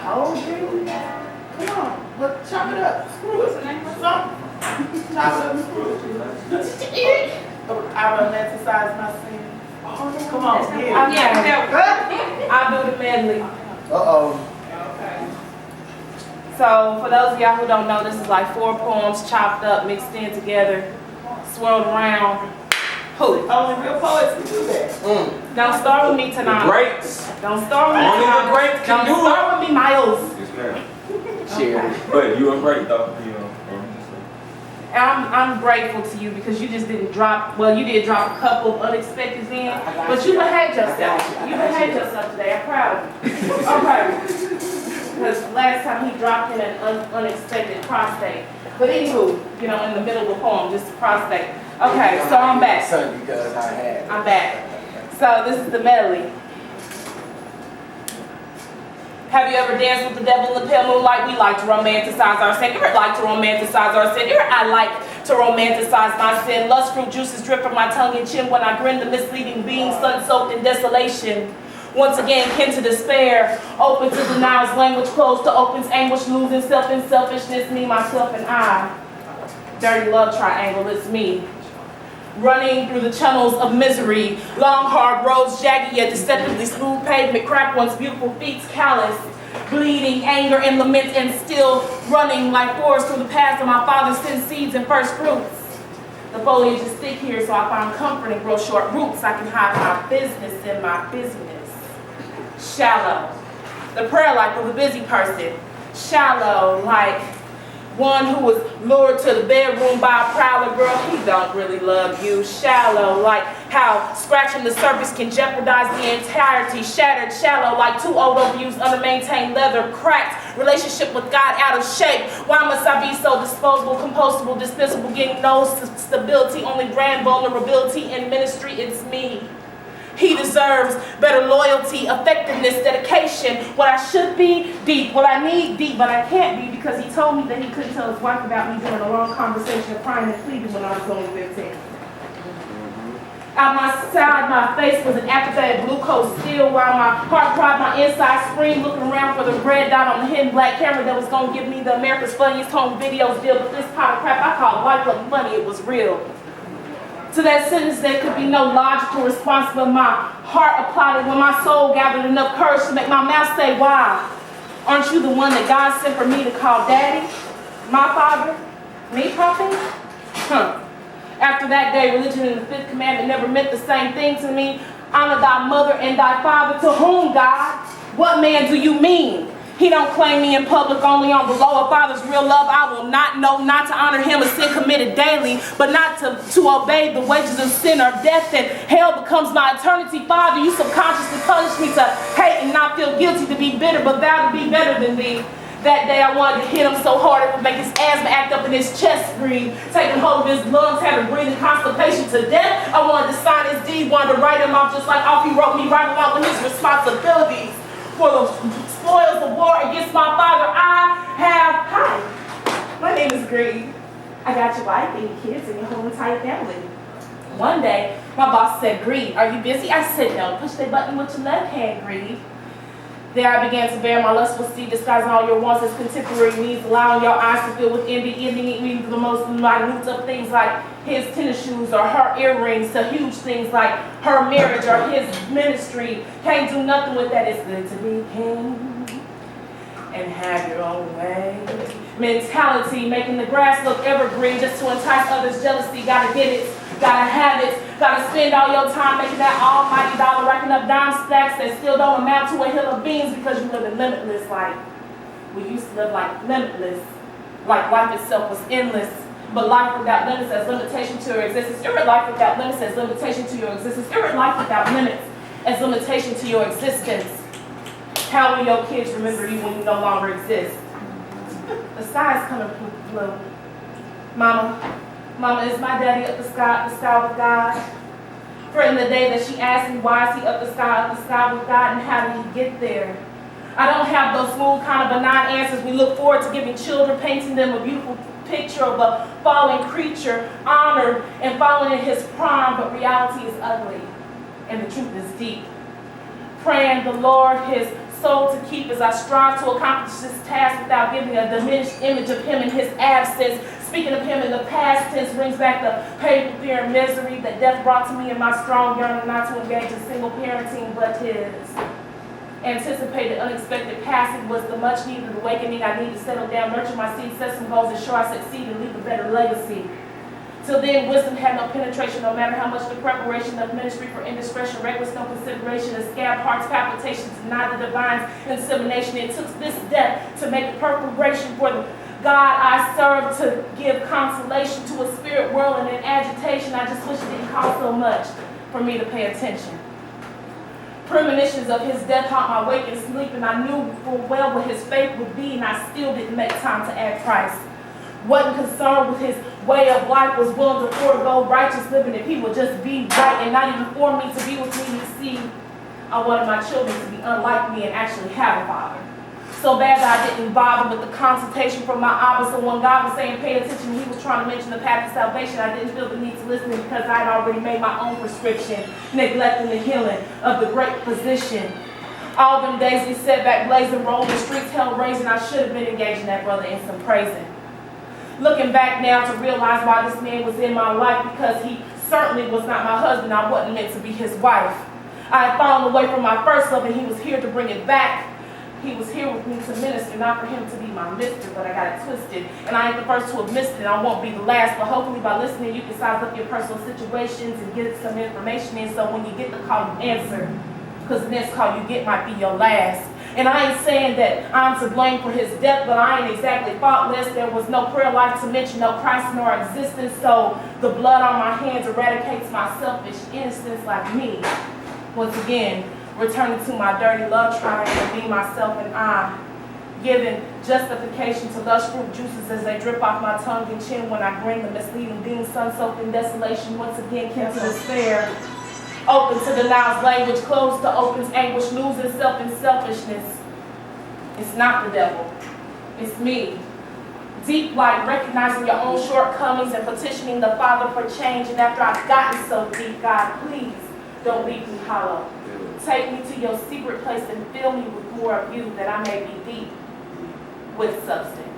Oh, baby. Come on. Look, chop it up. Screw it. Something. Chop it up and screw it. I romanticize my sin. Oh, come on. I'll do the medley. Uh-oh. So, for those of y'all who don't know, this is like 4 poems chopped up, mixed in together, swirled around. Who? Only real poets can do that. Don't start with me tonight. The greats. Don't start with me Only tonight. the greats can Don't do start with me, Miles. Yes, ma'am. Okay. But you are great, though. You know. I'm grateful to you because you just didn't drop, well, you did drop a couple of unexpected in, but you behaved yourself. You behaved yourself today. I'm proud of you. Okay. Because last time he dropped in an unexpected prostate. But anywho, you know, in the middle of the poem, just prostate. Okay, so I'm back. Because I had. I'm back. So this is the medley. Have you ever danced with the devil in the pale moonlight? We like to romanticize our sin. You like to romanticize our sin. I like to romanticize my sin. Lust fruit juices drip from my tongue and chin when I grin, the misleading being sun-soaked in desolation. Once again, kin to despair, open to denial's language, closed to open's anguish, losing self in selfishness, me, myself, and I. Dirty love triangle, it's me. Running through the channels of misery, long hard roads, jagged yet deceptively smooth pavement, cracked once beautiful feet, callous, bleeding, anger and lament, and still running like forest through the paths of my father's sin seeds and first fruits. The foliage is thick here, so I find comfort and grow short roots. I can hide my business in my business. Shallow, the prayer life of a busy person. Shallow, like one who was lured to the bedroom by a prowler girl. He don't really love you. Shallow, like how scratching the surface can jeopardize the entirety. Shattered, shallow, like 2 old overused, under-maintained leather. Cracked, relationship with God out of shape. Why must I be so disposable, compostable, dispensable, getting no stability, only brand vulnerability in ministry? It's me. He deserves better loyalty, effectiveness, dedication. What I should be, deep. What I need, deep. But I can't be because he told me that he couldn't tell his wife about me during a long conversation of crying and pleading when I was only 15. Out my side, my face was an apathetic glucose still, while my heart cried, my inside screamed, looking around for the red dot on the hidden black camera that was going to give me the America's Funniest Home Videos deal. But this pot of crap I call life look money, it was real. To that sentence, there could be no logical response, but my heart applauded when my soul gathered enough courage to make my mouth say, why? Aren't you the one that God sent for me to call daddy? My father? Me, Poppy? After that day, religion and the 5th commandment never meant the same thing to me. Honor thy mother and thy father. To whom, God? What man do you mean? He don't claim me in public, only on the low. A father's real love, I will not know, not to honor him, a sin committed daily, but not to obey the wages of sin or death, and hell becomes my eternity. Father, you subconsciously punish me to hate and not feel guilty, to be bitter, but thou to be better than thee. That day I wanted to hit him so hard it would make his asthma act up in his chest breathe. Taking hold of his lungs, having breathing constipation to death. I wanted to sign his deed, wanted to write him off just like off he wrote me, right along with his responsibilities. For the spoils of war against my father, hi, my name is Greed. I got your wife and your kids and your whole entire family. One day, my boss said, Greed, are you busy? I said, no, push the button with your left hand, Greed. There I began to bear my lustful seed, disguising all your wants as contemporary needs, allowing your eyes to fill with envy, ending me the most minute of things like his tennis shoes or her earrings, to huge things like her marriage or his ministry. Can't do nothing with that. It's good to be king and have your own way. Mentality, making the grass look evergreen just to entice others' jealousy. Gotta get it, gotta have it, gotta spend all your time making that almighty dollar, racking up dime stacks that still don't amount to a hill of beans because you live in limitless life. We used to live like limitless, like life itself was endless. But life without limits has limitation to your existence. Irrit life without limits has limitation to your existence. Irrit life without limits has limitation to your existence. How will your kids remember you when you no longer exist? The sky is coming blue. Mama, is my daddy up the sky with God? For in the day that she asked me, why is he up the sky with God, and how did he get there? I don't have those smooth kind of benign answers we look forward to giving children, painting them a beautiful picture of a fallen creature, honored and fallen in his prime, but reality is ugly, and the truth is deep. Praying the Lord his soul to keep as I strive to accomplish this task without giving a diminished image of him in his absence. Speaking of him in the past tense brings back the painful fear and misery that death brought to me in my strong yearning not to engage in single parenting, but his anticipated unexpected passing was the much needed awakening. I need to settle down, nurture my seed, set some goals, ensure I succeed and leave a better legacy. Till then, wisdom had no penetration, no matter how much the preparation of ministry for indiscretion, reckless no consideration, of scab hearts, palpitations, deny the divine's insemination. It took this death to make a preparation for the God I serve, to give consolation to a spirit world and in agitation. I just wish it didn't cost so much for me to pay attention. Premonitions of his death haunt my wake and sleep, and I knew full well what his fate would be, and I still didn't make time to add Christ. Wasn't concerned with his way of life, was willing to forego righteous living if he would just be right and not even for me to be with me. You see, I wanted my children to be unlike me and actually have a father. So bad that I didn't bother with the consultation from my Abba. So when God was saying pay attention, he was trying to mention the path of salvation. I didn't feel the need to listen because I had already made my own prescription, neglecting the healing of the great physician. All them days we sat back blazing, rolling streets, hell raising, I should have been engaging that brother in some praising. Looking back now to realize why this man was in my life, because he certainly was not my husband. I wasn't meant to be his wife. I had fallen away from my first love and he was here to bring it back. He was here with me to minister, not for him to be my mister, but I got it twisted. And I ain't the first to have missed it, I won't be the last, but hopefully by listening you can size up your personal situations and get some information in, so when you get the call, you answer. Because the next call you get might be your last. And I ain't saying that I'm to blame for his death, but I ain't exactly faultless. There was no prayer life to mention, no Christ in our existence, so the blood on my hands eradicates my selfish innocence like me. Once again, returning to my dirty love triangle, me, myself, and I, giving justification to lush fruit juices as they drip off my tongue and chin when I bring the misleading being sun-soaked in desolation, once again kin to despair. Open to denial's language, closed to open's anguish, losing self in selfishness. It's not the devil, it's me. Deep like recognizing your own shortcomings and petitioning the Father for change. And after I've gotten so deep, God, please don't leave me hollow. Take me to your secret place and fill me with more of you, that I may be deep with substance.